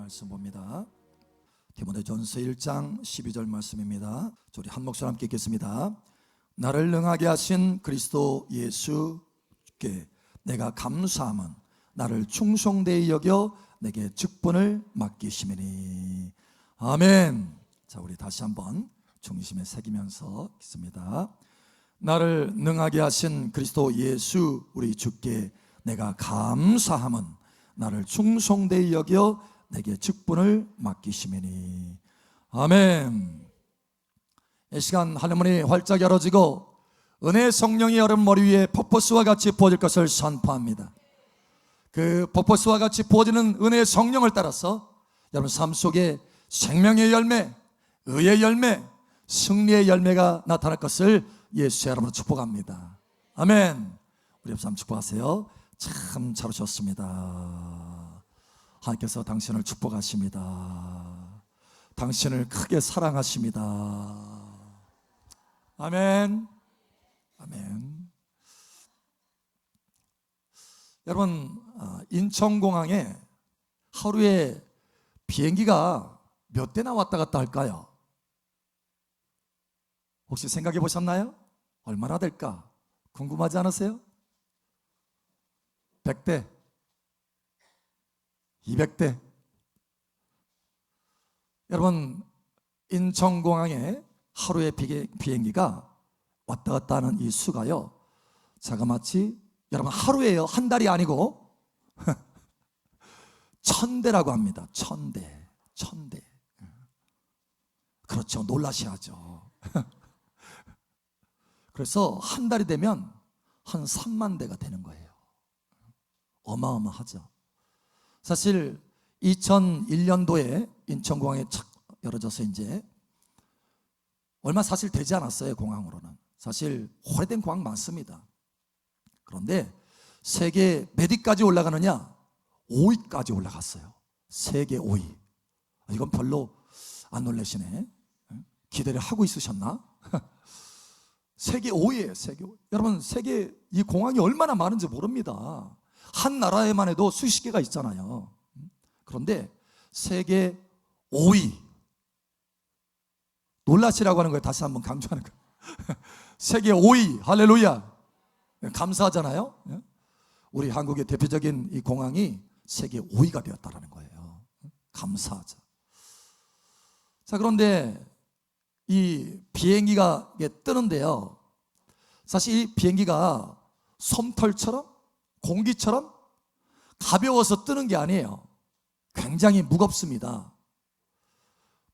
말씀 봅니다. 디모데전서 1장 12절 말씀입니다. 우리 한 목소리 함께 읽겠습니다. 나를 능하게 하신 그리스도 예수께 내가 감사함은 나를 충성되이 여겨 내게 직분을 맡기심이니. 아멘. 자, 우리 다시 한번 중심에 새기면서 읽습니다. 나를 능하게 하신 그리스도 예수 우리 주께 내가 감사함은 나를 충성되이 여겨 내게 직분을 맡기심이니. 아멘. 이 시간 하늘문이 활짝 열어지고 은혜의 성령이 여러분 머리 위에 퍼포스와 같이 부어질 것을 선포합니다. 그 퍼포스와 같이 부어지는 은혜의 성령을 따라서 여러분 삶 속에 생명의 열매, 의의 열매, 승리의 열매가 나타날 것을 예수의 이름으로 축복합니다. 아멘. 우리 옆 사람 축복하세요. 참 잘 오셨습니다. 하나님께서 당신을 축복하십니다. 당신을 크게 사랑하십니다. 아멘. 아멘. 여러분, 인천공항에 하루에 비행기가 몇 대나 왔다 갔다 할까요? 혹시 생각해 보셨나요? 얼마나 될까? 궁금하지 않으세요? 100대, 200대. 여러분, 인천공항에 하루에 비행기가 왔다 갔다 하는 이 수가요, 자그마치 여러분 하루에요, 한 달이 아니고 1000대라고 합니다. 1000대. 그렇죠. 놀라셔야죠. 그래서 한 달이 되면 한 3만 대가 되는 거예요. 어마어마하죠. 사실 2001년도에 인천공항에 착 열어져서 이제 얼마 사실 되지 않았어요. 공항으로는 사실 오래된 공항 많습니다. 그런데 세계 몇 위까지 올라가느냐? 5위까지 올라갔어요. 세계 5위. 이건 별로 안 놀라시네. 기대를 하고 있으셨나? 세계 5위예요. 세계 5위. 여러분, 세계 이 공항이 얼마나 많은지 모릅니다. 한 나라에만 해도 수십 개가 있잖아요. 그런데 세계 5위. 놀라시라고 하는 거예요. 다시 한번 강조하는 거예요. 세계 5위. 할렐루야. 감사하잖아요. 우리 한국의 대표적인 이 공항이 세계 5위가 되었다는 거예요. 감사하죠. 자, 그런데 이 비행기가 뜨는데요, 사실 이 비행기가 솜털처럼 공기처럼 가벼워서 뜨는 게 아니에요. 굉장히 무겁습니다.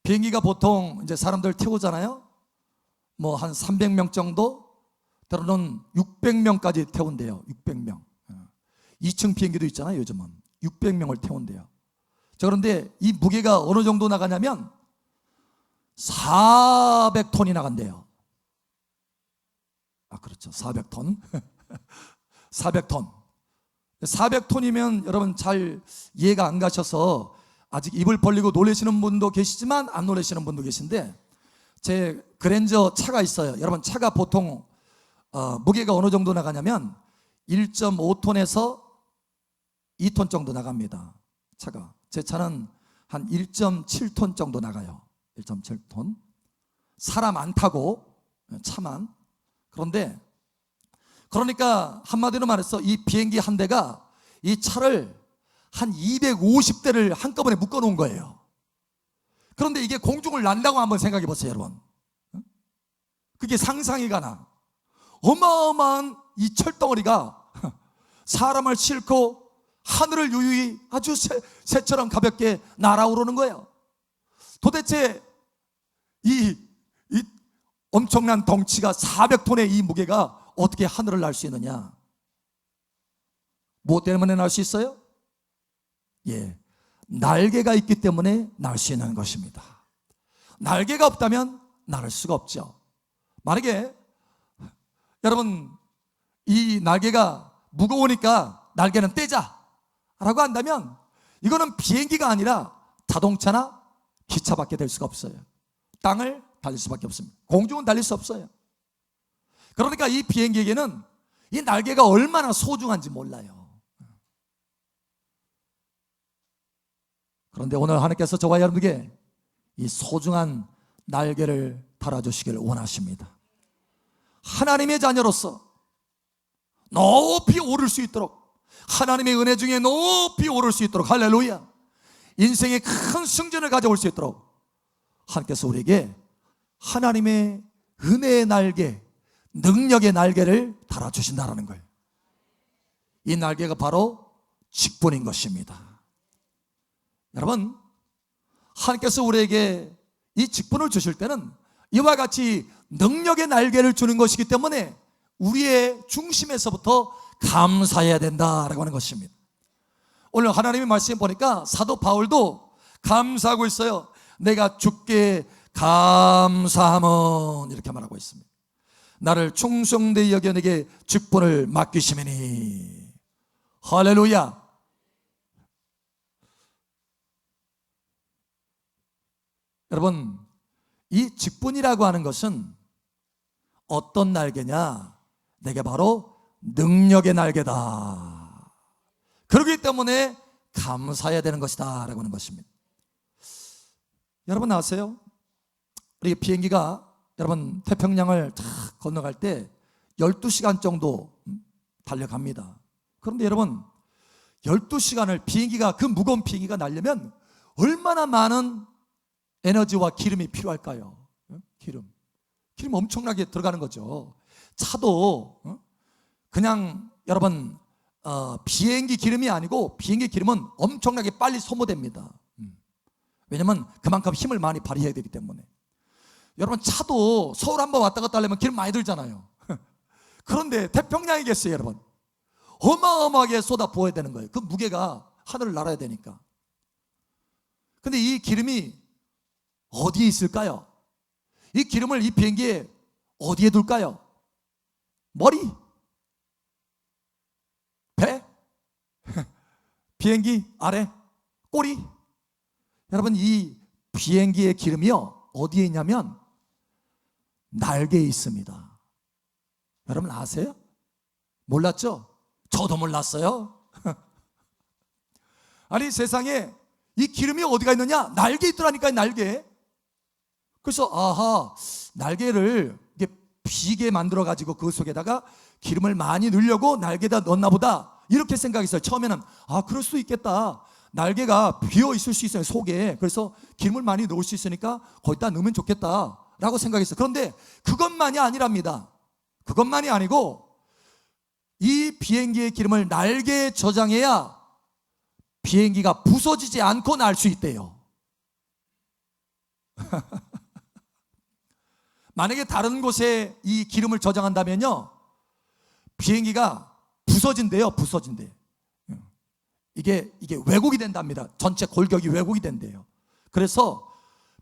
비행기가 보통 이제 사람들 태우잖아요. 뭐 한 300명 정도, 때로는 600명까지 태운대요. 600명. 2층 비행기도 있잖아요. 요즘은 600명을 태운대요. 자, 그런데 이 무게가 어느 정도 나가냐면 400톤이 나간대요. 아, 그렇죠. 400톤. 400톤. 400톤이면 여러분 잘 이해가 안 가셔서 아직 입을 벌리고 놀라시는 분도 계시지만 안 놀라시는 분도 계신데, 제 그랜저 차가 있어요. 여러분, 차가 보통 무게가 어느 정도 나가냐면 1.5톤에서 2톤 정도 나갑니다. 차가. 제 차는 한 1.7톤 정도 나가요. 1.7톤. 사람 안 타고 차만. 그러니까 한마디로 말해서 이 비행기 한 대가 이 차를 한 250대를 한꺼번에 묶어 놓은 거예요. 그런데 이게 공중을 난다고 한번 생각해 보세요, 여러분. 그게 상상이 가나? 어마어마한 이 철덩어리가 사람을 싣고 하늘을 유유히 아주 새처럼 가볍게 날아오르는 거예요. 도대체 이 엄청난 덩치가 400톤의 이 무게가 어떻게 하늘을 날 수 있느냐? 무엇 때문에 날 수 있어요? 예, 날개가 있기 때문에 날 수 있는 것입니다. 날개가 없다면 날 수가 없죠. 만약에 여러분 이 날개가 무거우니까 날개는 떼자 라고 한다면 이거는 비행기가 아니라 자동차나 기차밖에 될 수가 없어요. 땅을 달릴 수밖에 없습니다. 공중은 달릴 수 없어요. 그러니까 이 비행기에게는 이 날개가 얼마나 소중한지 몰라요. 그런데 오늘 하나님께서 저와 여러분에게 이 소중한 날개를 달아주시기를 원하십니다. 하나님의 자녀로서 높이 오를 수 있도록, 하나님의 은혜 중에 높이 오를 수 있도록, 할렐루야, 인생의 큰 승전을 가져올 수 있도록 하나님께서 우리에게 하나님의 은혜의 날개, 능력의 날개를 달아주신다는 거예요. 이 날개가 바로 직분인 것입니다. 여러분, 하나님께서 우리에게 이 직분을 주실 때는 이와 같이 능력의 날개를 주는 것이기 때문에 우리의 중심에서부터 감사해야 된다라고 하는 것입니다. 오늘 하나님의 말씀 보니까 사도 바울도 감사하고 있어요. 내가 주께 감사함은, 이렇게 말하고 있습니다. 나를 충성되이 여겨 내게 직분을 맡기시매니. 할렐루야. 여러분, 이 직분이라고 하는 것은 어떤 날개냐? 내게 바로 능력의 날개다. 그렇기 때문에 감사해야 되는 것이다 라고 하는 것입니다. 여러분 아세요? 우리 비행기가 여러분 태평양을 다 건너갈 때 12시간 정도 달려갑니다. 그런데 여러분 12시간을 비행기가, 그 무거운 비행기가 날려면 얼마나 많은 에너지와 기름이 필요할까요? 기름 엄청나게 들어가는 거죠. 차도 그냥 여러분 비행기 기름이 아니고, 비행기 기름은 엄청나게 빨리 소모됩니다. 왜냐면 그만큼 힘을 많이 발휘해야 되기 때문에. 여러분 차도 서울 한번 왔다 갔다 하려면 기름 많이 들잖아요. 그런데 태평양이겠어요 여러분. 어마어마하게 쏟아 부어야 되는 거예요. 그 무게가 하늘을 날아야 되니까. 근데 이 기름이 어디에 있을까요? 이 기름을 이 비행기에 어디에 둘까요? 머리? 배? 비행기 아래? 꼬리? 여러분 이 비행기의 기름이요 어디에 있냐면 날개에 있습니다. 여러분 아세요? 몰랐죠? 저도 몰랐어요. 아니 세상에 이 기름이 어디가 있느냐? 날개에 있더라니까요. 날개. 그래서 아하, 날개를 이게 비게 만들어 가지고 그 속에다가 기름을 많이 넣으려고 날개에다 넣었나 보다, 이렇게 생각했어요. 처음에는 그럴 수 있겠다, 날개가 비어 있을 수 있어요 속에. 그래서 기름을 많이 넣을 수 있으니까 거기다 넣으면 좋겠다 라고 생각했어요. 그런데 그것만이 아니랍니다. 그것만이 아니고 이 비행기의 기름을 날개에 저장해야 비행기가 부서지지 않고 날 수 있대요. 만약에 다른 곳에 이 기름을 저장한다면요 비행기가 부서진대요. 이게 왜곡이 된답니다. 전체 골격이 왜곡이 된대요. 그래서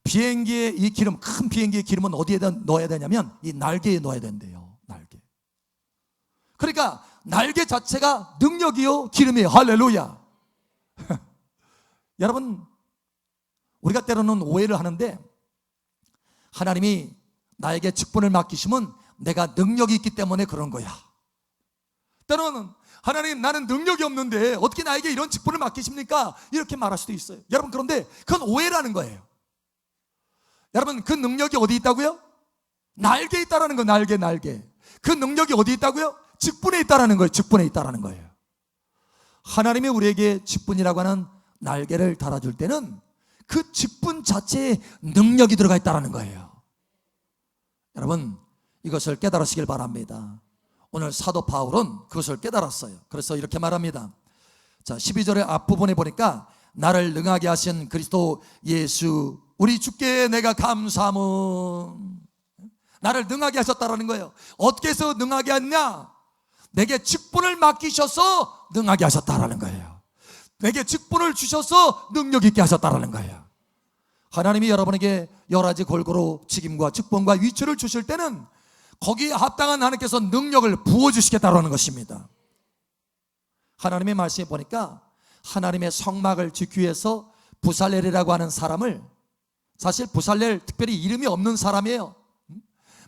비행기의 이 기름, 큰 비행기의 기름은 어디에다 넣어야 되냐면 이 날개에 넣어야 된대요. 날개. 그러니까 날개 자체가 능력이요 기름이에요. 할렐루야. 여러분 우리가 때로는 오해를 하는데, 하나님이 나에게 직분을 맡기시면 내가 능력이 있기 때문에 그런 거야. 때로는 하나님 나는 능력이 없는데 어떻게 나에게 이런 직분을 맡기십니까? 이렇게 말할 수도 있어요. 여러분 그런데 그건 오해라는 거예요. 여러분 그 능력이 어디 있다고요? 날개에 있다라는 거예요. 날개. 그 능력이 어디 있다고요? 직분에 있다라는 거예요. 직분에 있다라는 거예요. 하나님이 우리에게 직분이라고 하는 날개를 달아줄 때는 그 직분 자체에 능력이 들어가 있다라는 거예요. 여러분 이것을 깨달으시길 바랍니다. 오늘 사도 바울은 그것을 깨달았어요. 그래서 이렇게 말합니다. 자, 12절의 앞부분에 보니까 나를 능하게 하신 그리스도 예수 우리 주께 내가 감사함은, 나를 능하게 하셨다라는 거예요. 어떻게 해서 능하게 했냐? 내게 직분을 맡기셔서 능하게 하셨다라는 거예요. 내게 직분을 주셔서 능력 있게 하셨다라는 거예요. 하나님이 여러분에게 여러 가지 골고루 직임과 직분과 위치를 주실 때는 거기에 합당한 하나님께서 능력을 부어주시겠다라는 것입니다. 하나님의 말씀에 보니까 하나님의 성막을 짓기 위해서 부살렐이라고 하는 사람을, 사실 부살렐 특별히 이름이 없는 사람이에요.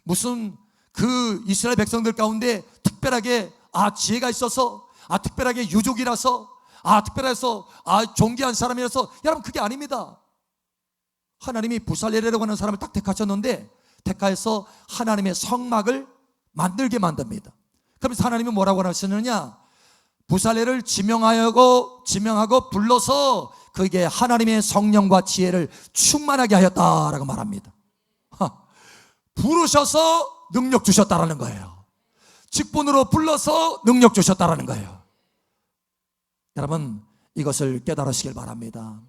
무슨 그 이스라엘 백성들 가운데 특별하게 지혜가 있어서, 특별하게 유족이라서, 특별해서 존귀한 사람이라서, 여러분 그게 아닙니다. 하나님이 부살레라고 하는 사람을 딱 택하셨는데, 택하여서 하나님의 성막을 만들게 만듭니다. 그러면서 하나님이 뭐라고 하시느냐, 부살레를 지명하고 불러서 그에게 하나님의 성령과 지혜를 충만하게 하였다라고 말합니다. 부르셔서 능력 주셨다라는 거예요. 직분으로 불러서 능력 주셨다라는 거예요. 여러분 이것을 깨달으시길 바랍니다.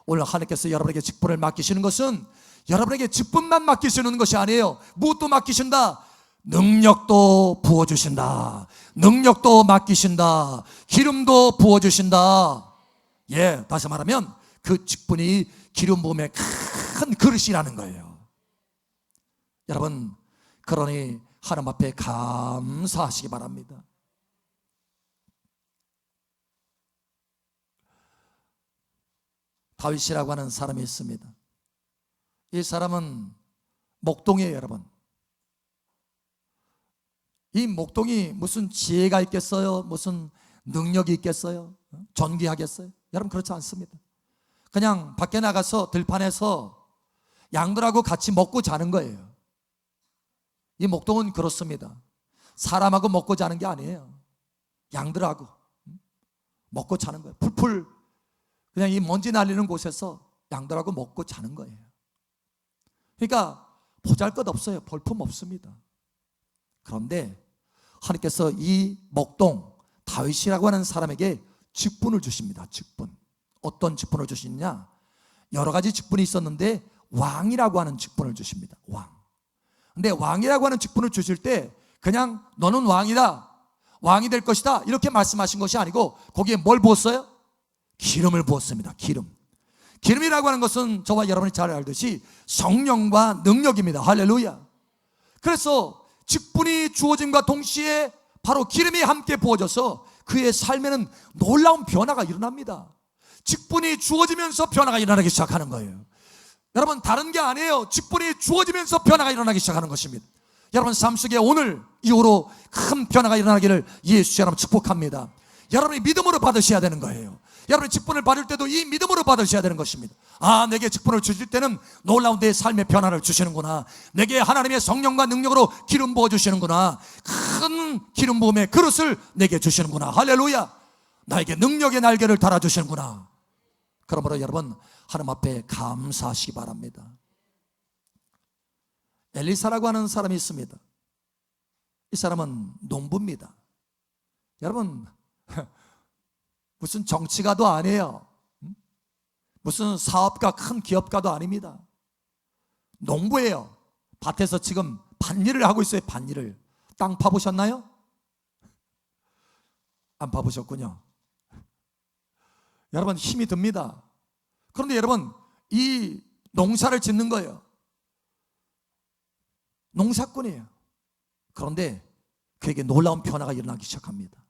오늘 하나님께서 여러분에게 직분을 맡기시는 것은 여러분에게 직분만 맡기시는 것이 아니에요. 무엇도 맡기신다? 능력도 부어주신다. 능력도 맡기신다. 기름도 부어주신다. 다시 말하면 그 직분이 기름 부음의 큰 그릇이라는 거예요. 여러분 그러니 하나님 앞에 감사하시기 바랍니다. 다윗이라고 하는 사람이 있습니다. 이 사람은 목동이에요. 여러분, 이 목동이 무슨 지혜가 있겠어요? 무슨 능력이 있겠어요? 존귀하겠어요? 여러분 그렇지 않습니다. 그냥 밖에 나가서 들판에서 양들하고 같이 먹고 자는 거예요. 이 목동은 그렇습니다. 사람하고 먹고 자는 게 아니에요. 양들하고 먹고 자는 거예요. 풀풀 그냥 이 먼지 날리는 곳에서 양들하고 먹고 자는 거예요. 그러니까 보잘것없어요. 볼품 없습니다. 그런데 하나님께서 이 목동 다윗이라고 하는 사람에게 직분을 주십니다. 직분. 어떤 직분을 주시느냐, 여러 가지 직분이 있었는데 왕이라고 하는 직분을 주십니다. 근데 왕이라고 하는 직분을 주실 때 그냥 너는 왕이다, 왕이 될 것이다 이렇게 말씀하신 것이 아니고 거기에 뭘 부었어요? 기름을 부었습니다. 기름이라고 하는 것은 저와 여러분이 잘 알듯이 성령과 능력입니다. 할렐루야. 그래서 직분이 주어짐과 동시에 바로 기름이 함께 부어져서 그의 삶에는 놀라운 변화가 일어납니다. 직분이 주어지면서 변화가 일어나기 시작하는 거예요. 여러분 다른 게 아니에요. 직분이 주어지면서 변화가 일어나기 시작하는 것입니다. 여러분 삶 속에 오늘 이후로 큰 변화가 일어나기를 예수 이름으로 축복합니다. 여러분이 믿음으로 받으셔야 되는 거예요. 여러분이 직분을 받을 때도 이 믿음으로 받으셔야 되는 것입니다. 내게 직분을 주실 때는 놀라운 내 삶의 변화를 주시는구나. 내게 하나님의 성령과 능력으로 기름 부어주시는구나. 큰 기름 부음의 그릇을 내게 주시는구나. 할렐루야. 나에게 능력의 날개를 달아주시는구나. 그러므로 여러분 하나님 앞에 감사하시기 바랍니다. 엘리사라고 하는 사람이 있습니다. 이 사람은 농부입니다. 여러분 무슨 정치가도 아니에요. 무슨 사업가 큰 기업가도 아닙니다. 농부예요. 밭에서 지금 밭일을 하고 있어요. 밭일을. 땅 파보셨나요? 안 파보셨군요. 여러분 힘이 듭니다. 그런데 여러분 이 농사를 짓는 거예요. 농사꾼이에요. 그런데 그에게 놀라운 변화가 일어나기 시작합니다.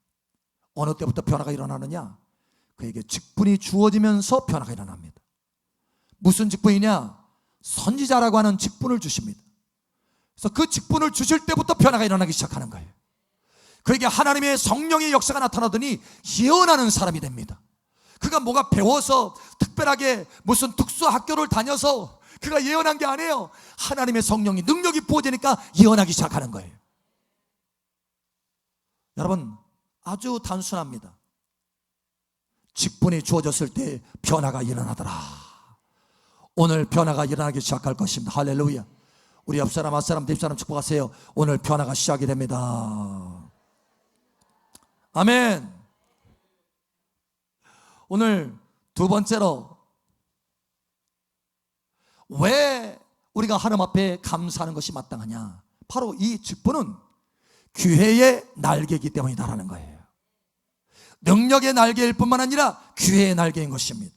어느 때부터 변화가 일어나느냐, 그에게 직분이 주어지면서 변화가 일어납니다. 무슨 직분이냐, 선지자라고 하는 직분을 주십니다. 그래서 그 직분을 주실 때부터 변화가 일어나기 시작하는 거예요. 그에게 하나님의 성령의 역사가 나타나더니 예언하는 사람이 됩니다. 그가 뭐가 배워서 특별하게 무슨 특수 학교를 다녀서 그가 예언한 게 아니에요. 하나님의 성령이 능력이 부어지니까 예언하기 시작하는 거예요. 여러분 아주 단순합니다. 직분이 주어졌을 때 변화가 일어나더라. 오늘 변화가 일어나기 시작할 것입니다. 할렐루야. 우리 옆사람, 앞사람, 뒷사람 축복하세요. 오늘 변화가 시작이 됩니다. 아멘. 오늘 두 번째로 왜 우리가 하나님 앞에 감사하는 것이 마땅하냐, 바로 이 직분은 기회의 날개이기 때문이다라는 거예요. 능력의 날개일 뿐만 아니라 기회의 날개인 것입니다.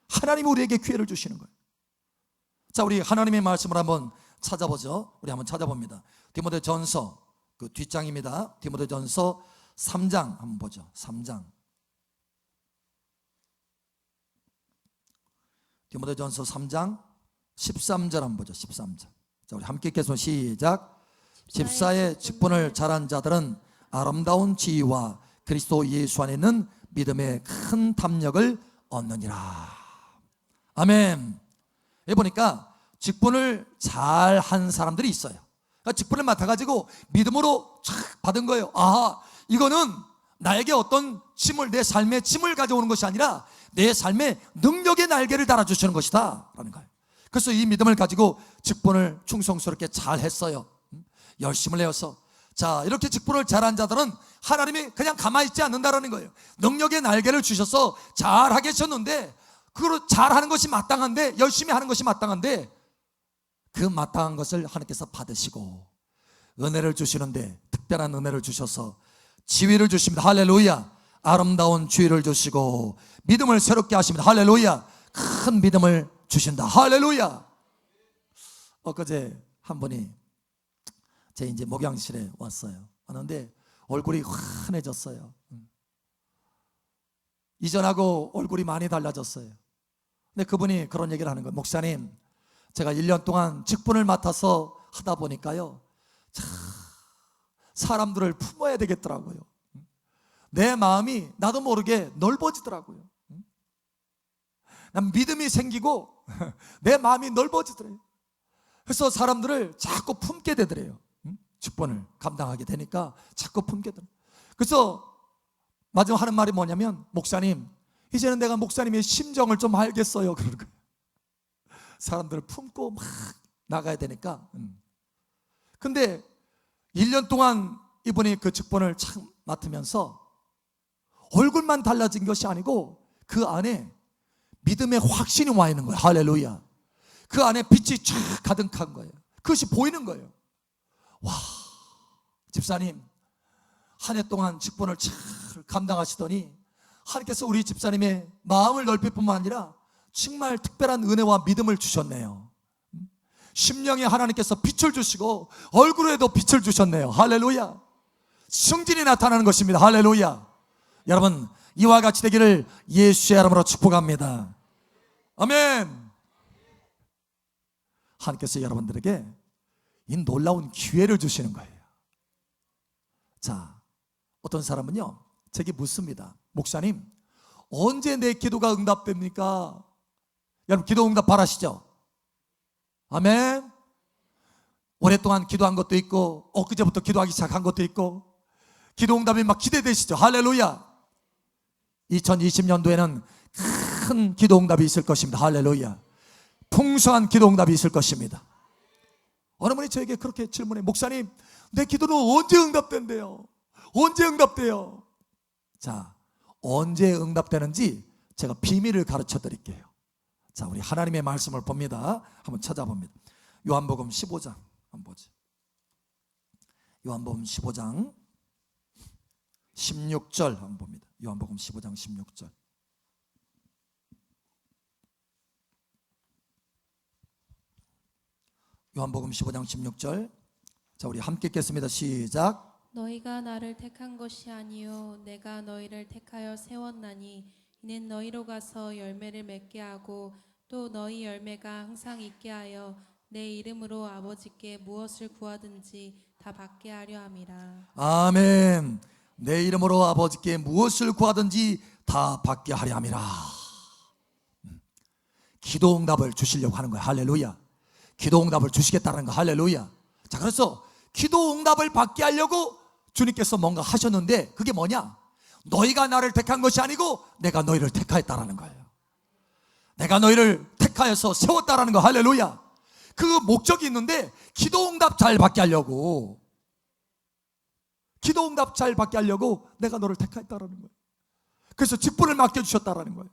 하나님이 우리에게 기회를 주시는 거예요. 자, 우리 하나님의 말씀을 한번 찾아보죠. 우리 한번 찾아봅니다. 디모데전서 그 뒷장입니다. 디모데전서 3장 한번 보죠. 3장. 디모데전서 3장 13절 한번 보죠. 13절. 자, 우리 함께 읽겠습니다. 시작. 집사의 직분을 잘한 자들은 아름다운 지위와 그리스도 예수 안에 있는 믿음의 큰 담력을 얻느니라. 아멘. 여기 보니까 직분을 잘 한 사람들이 있어요. 그러니까 직분을 맡아가지고 믿음으로 촥 받은 거예요. 아, 이거는 나에게 어떤 짐을, 내 삶의 짐을 가져오는 것이 아니라 내 삶의 능력의 날개를 달아주시는 것이다 라는 거예요. 그래서 이 믿음을 가지고 직분을 충성스럽게 잘 했어요. 열심을 내어서. 자, 이렇게 직분을 잘한 자들은 하나님이 그냥 가만히 있지 않는다라는 거예요. 능력의 날개를 주셔서 잘하게 하셨는데, 그걸 잘하는 것이 마땅한데, 열심히 하는 것이 마땅한데, 그 마땅한 것을 하나님께서 받으시고 은혜를 주시는데, 특별한 은혜를 주셔서 지위를 주십니다. 할렐루야. 아름다운 지위를 주시고 믿음을 새롭게 하십니다. 할렐루야. 큰 믿음을 주신다. 할렐루야. 엊그제 한 분이 제 이제 목양실에 왔어요. 왔는데 얼굴이 환해졌어요. 이전하고 얼굴이 많이 달라졌어요. 근데 그분이 그런 얘기를 하는 거예요. 목사님, 제가 1년 동안 직분을 맡아서 하다 보니까요, 참 사람들을 품어야 되겠더라고요. 내 마음이 나도 모르게 넓어지더라고요. 난 믿음이 생기고 내 마음이 넓어지더래요. 그래서 사람들을 자꾸 품게 되더래요. 직분을 감당하게 되니까 자꾸 품게 되더래요. 그래서 마지막 하는 말이 뭐냐면, 목사님, 이제는 내가 목사님의 심정을 좀 알겠어요. 그러는 거예요. 사람들을 품고 막 나가야 되니까. 근데 1년 동안 이분이 그 직분을 참 맡으면서 얼굴만 달라진 것이 아니고 그 안에 믿음의 확신이 와 있는 거예요. 할렐루야. 그 안에 빛이 쫙 가득한 거예요. 그것이 보이는 거예요. 와, 집사님 한 해 동안 직분을 잘 감당하시더니 하나님께서 우리 집사님의 마음을 넓힐 뿐만 아니라 정말 특별한 은혜와 믿음을 주셨네요. 심령에 하나님께서 빛을 주시고 얼굴에도 빛을 주셨네요. 할렐루야. 승진이 나타나는 것입니다. 할렐루야. 여러분, 이와 같이 되기를 예수의 이름으로 축복합니다. 아멘. 하나님께서 여러분들에게 이 놀라운 기회를 주시는 거예요. 자, 어떤 사람은요, 제게 묻습니다. 목사님, 언제 내 기도가 응답됩니까? 여러분, 기도 응답 바라시죠? 아멘. 오랫동안 기도한 것도 있고 엊그제부터 기도하기 시작한 것도 있고 기도 응답이 막 기대되시죠? 할렐루야. 2020년도에는 큰 기도 응답이 있을 것입니다. 할렐루야. 풍성한 기도 응답이 있을 것입니다. 어느 분이 저에게 그렇게 질문해, 목사님, 내 기도는 언제 응답된대요? 언제 응답돼요? 자, 언제 응답되는지 제가 비밀을 가르쳐 드릴게요. 자, 우리 하나님의 말씀을 봅니다. 한번 찾아봅니다. 요한복음 15장 한번 보죠. 요한복음 15장 16절 한번 봅니다. 요한복음 15장 16절. 요한복음 15장 16절. 자, 우리 함께 읽겠습니다. 시작. 너희가 나를 택한 것이 아니요 내가 너희를 택하여 세웠나니 이는 너희로 가서 열매를 맺게 하고 또 너희 열매가 항상 있게 하여 내 이름으로 아버지께 무엇을 구하든지 다 받게 하려 함이라. 아멘. 내 이름으로 아버지께 무엇을 구하든지 다 받게 하려 함이라. 기도 응답을 주시려고 하는 거야. 할렐루야. 기도 응답을 주시겠다는 거. 할렐루야. 자, 그래서 기도 응답을 받게 하려고 주님께서 뭔가 하셨는데 그게 뭐냐? 너희가 나를 택한 것이 아니고 내가 너희를 택하였다라는 거예요. 내가 너희를 택하여서 세웠다라는 거. 할렐루야. 그 목적이 있는데 기도 응답 잘 받게 하려고, 기도 응답 잘 받게 하려고 내가 너를 택하였다라는 거예요. 그래서 직분을 맡겨주셨다라는 거예요.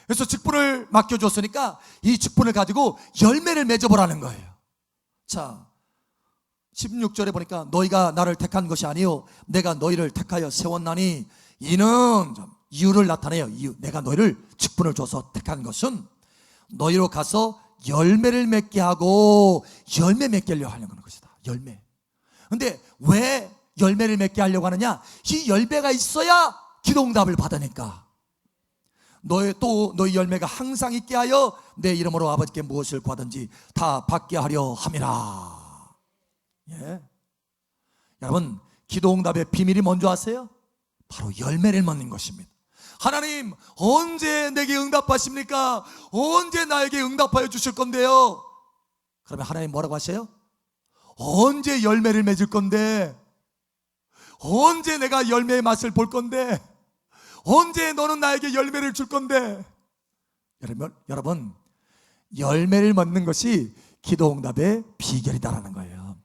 그래서 직분을 맡겨줬으니까 이 직분을 가지고 열매를 맺어보라는 거예요. 자, 16절에 보니까 너희가 나를 택한 것이 아니요 내가 너희를 택하여 세웠나니, 이는 이유를 나타내요. 이유. 내가 너희를 직분을 줘서 택한 것은 너희로 가서 열매를 맺게 하고, 열매 맺게 하려고 하는 것이다. 열매. 근데 왜 열매를 맺게 하려고 하느냐? 이 열매가 있어야 기도 응답을 받으니까. 너희 열매가 항상 있게 하여 내 이름으로 아버지께 무엇을 구하든지 다 받게 하려 함이라. 예. 여러분, 기도 응답의 비밀이 뭔지 아세요? 바로 열매를 맺는 것입니다. 하나님 언제 내게 응답하십니까? 언제 나에게 응답하여 주실 건데요? 그러면 하나님 뭐라고 하세요? 언제 열매를 맺을 건데? 언제 내가 열매의 맛을 볼 건데? 언제 너는 나에게 열매를 줄 건데? 여러분 열매를 맺는 것이 기도 응답의 비결이다라는 거예요.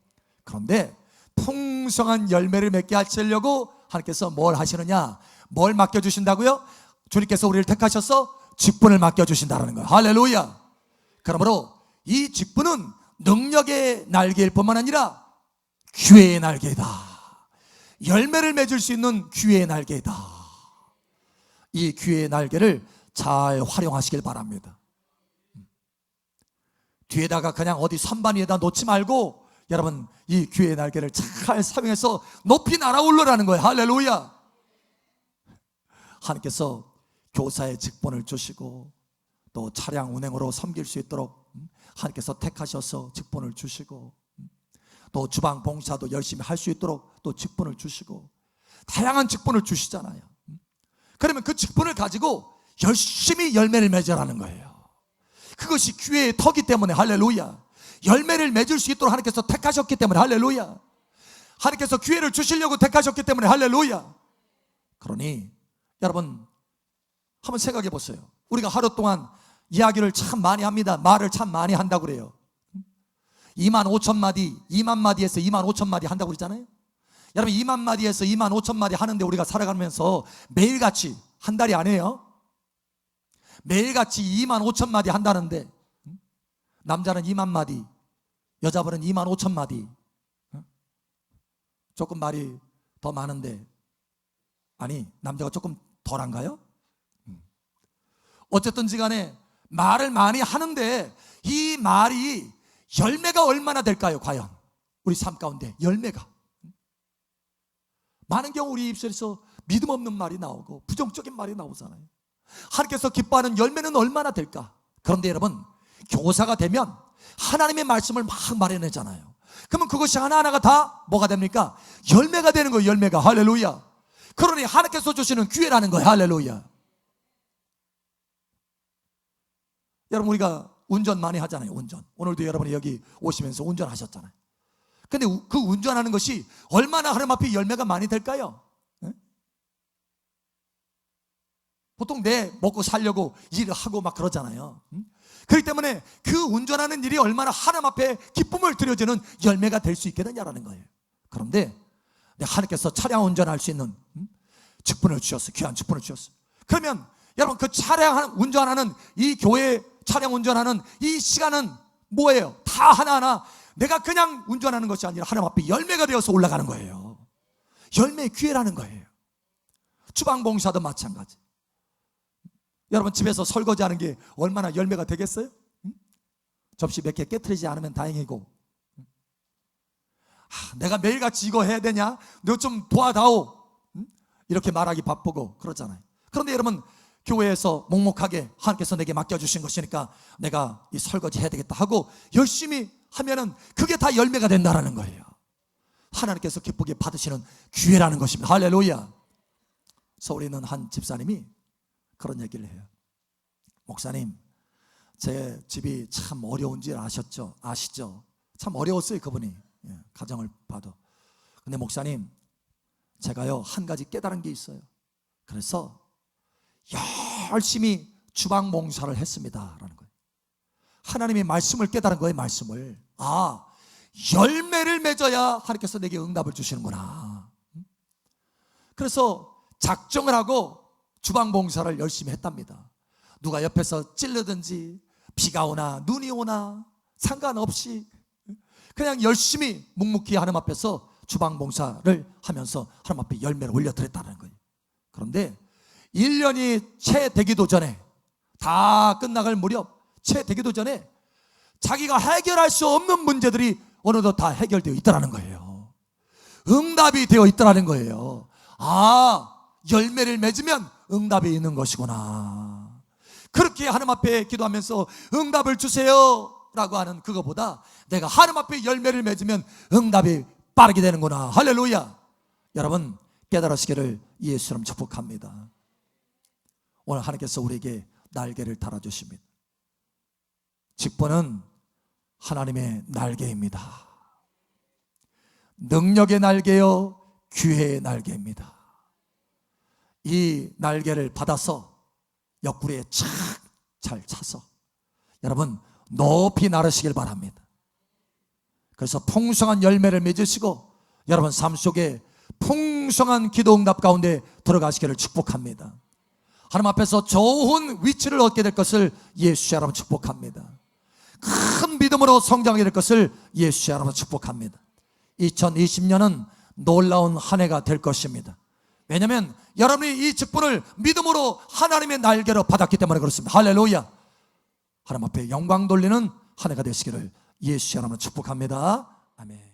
그런데 풍성한 열매를 맺게 하시려고 하나님께서 뭘 하시느냐? 뭘 맡겨주신다고요? 주님께서 우리를 택하셔서 직분을 맡겨주신다는 거예요. 할렐루야. 그러므로 이 직분은 능력의 날개일 뿐만 아니라 기회의 날개이다. 열매를 맺을 수 있는 기회의 날개이다. 이 기회의 날개를 잘 활용하시길 바랍니다. 뒤에다가 그냥 어디 선반 위에다 놓지 말고 여러분 이 기회의 날개를 잘 사용해서 높이 날아올라라는 거예요. 할렐루야. 하나님께서 교사의 직분을 주시고 또 차량 운행으로 섬길 수 있도록 하나님께서 택하셔서 직분을 주시고 또 주방 봉사도 열심히 할 수 있도록 또 직분을 주시고 다양한 직분을 주시잖아요. 그러면 그 직분을 가지고 열심히 열매를 맺으라는 거예요. 그것이 기회의 터기 때문에 할렐루야. 열매를 맺을 수 있도록 하나님께서 택하셨기 때문에 할렐루야. 하나님께서 기회를 주시려고 택하셨기 때문에 할렐루야. 그러니 여러분 한번 생각해 보세요. 우리가 하루 동안 이야기를 참 많이 합니다. 말을 참 많이 한다고 그래요. 2만 5천 마디, 2만 마디에서 2만 5천 마디 한다고 그러잖아요. 여러분 2만 마디에서 2만 5천 마디 하는데 우리가 살아가면서 매일같이 한 달이 아니에요. 매일같이 2만 5천 마디 한다는데 남자는 2만 마디, 여자분은 2만 5천 마디. 조금 말이 더 많은데 아니 남자가 조금 덜한가요? 어쨌든지 간에 말을 많이 하는데 이 말이 열매가 얼마나 될까요? 과연 우리 삶 가운데 열매가 많은 경우 우리 입술에서 믿음 없는 말이 나오고 부정적인 말이 나오잖아요. 하나님께서 기뻐하는 열매는 얼마나 될까? 그런데 여러분 교사가 되면 하나님의 말씀을 막 말해내잖아요. 그러면 그것이 하나하나가 다 뭐가 됩니까? 열매가 되는 거예요. 열매가. 할렐루야. 그러니 하나님께서 주시는 기회라는 거예요. 할렐루야. 여러분 우리가 운전 많이 하잖아요. 운전. 오늘도 여러분이 여기 오시면서 운전하셨잖아요. 근데 그 운전하는 것이 얼마나 하나님 앞에 열매가 많이 될까요? 네? 보통 내 먹고 살려고 일을 하고 막 그러잖아요. 그렇기 때문에 그 운전하는 일이 얼마나 하나님 앞에 기쁨을 드려지는 열매가 될 수 있겠느냐라는 거예요. 그런데 하나님께서 차량 운전할 수 있는 직분을 주셨어요. 귀한 직분을 주셨어요. 그러면 여러분 그 차량 운전하는 이 교회 차량 운전하는 이 시간은 뭐예요? 다 하나하나 내가 그냥 운전하는 것이 아니라 하나님 앞에 열매가 되어서 올라가는 거예요. 열매의 기회라는 거예요. 주방 봉사도 마찬가지. 여러분 집에서 설거지하는 게 얼마나 열매가 되겠어요? 접시 몇 개 깨트리지 않으면 다행이고 내가 매일같이 이거 해야 되냐? 너 좀 도와다오. 이렇게 말하기 바쁘고 그러잖아요. 그런데 여러분 교회에서 묵묵하게 하나님께서 내게 맡겨주신 것이니까 내가 이 설거지 해야 되겠다 하고 열심히 하면은 그게 다 열매가 된다라는 거예요. 하나님께서 기쁘게 받으시는 기회라는 것입니다. 할렐루야. 서울에 있는 한 집사님이 그런 얘기를 해요. 목사님, 제 집이 참 어려운지 아시죠? 참 어려웠어요 그분이. 가정을 봐도. 근데 목사님, 제가요 한 가지 깨달은 게 있어요. 그래서 열심히 주방 봉사를 했습니다 라는 거예요. 하나님의 말씀을 깨달은 거예요. 말씀을. 열매를 맺어야 하나님께서 내게 응답을 주시는구나. 그래서 작정을 하고 주방 봉사를 열심히 했답니다. 누가 옆에서 찔르든지 비가 오나 눈이 오나 상관없이 그냥 열심히 묵묵히 하나님 앞에서 주방 봉사를 하면서 하나님 앞에 열매를 올려드렸다는 거예요. 그런데 1년이 채 되기도 전에, 다 끝나갈 무렵 채 되기도 전에 자기가 해결할 수 없는 문제들이 어느덧 다 해결되어 있더라는 거예요. 응답이 되어 있더라는 거예요. 열매를 맺으면 응답이 있는 것이구나. 그렇게 하나님 앞에 기도하면서 응답을 주세요 라고 하는 그거보다 내가 하나님 앞에 열매를 맺으면 응답이 빠르게 되는구나. 할렐루야. 여러분 깨달으시기를 예수님 축복합니다. 오늘 하나님께서 우리에게 날개를 달아주십니다. 직분은 하나님의 날개입니다. 능력의 날개요, 기회의 날개입니다. 이 날개를 받아서 옆구리에 착 잘 차서 여러분 높이 나르시길 바랍니다. 그래서 풍성한 열매를 맺으시고 여러분 삶 속에 풍성한 기도 응답 가운데 들어가시기를 축복합니다. 하나님 앞에서 좋은 위치를 얻게 될 것을 예수 여러분 축복합니다. 큰 믿음으로 성장하게 될 것을 예수 여러분 축복합니다. 2020년은 놀라운 한 해가 될 것입니다. 왜냐하면 여러분이 이 직분을 믿음으로 하나님의 날개로 받았기 때문에 그렇습니다. 할렐루야. 하나님 앞에 영광 돌리는 한 해가 되시기를 예수 여러분 축복합니다. 아멘.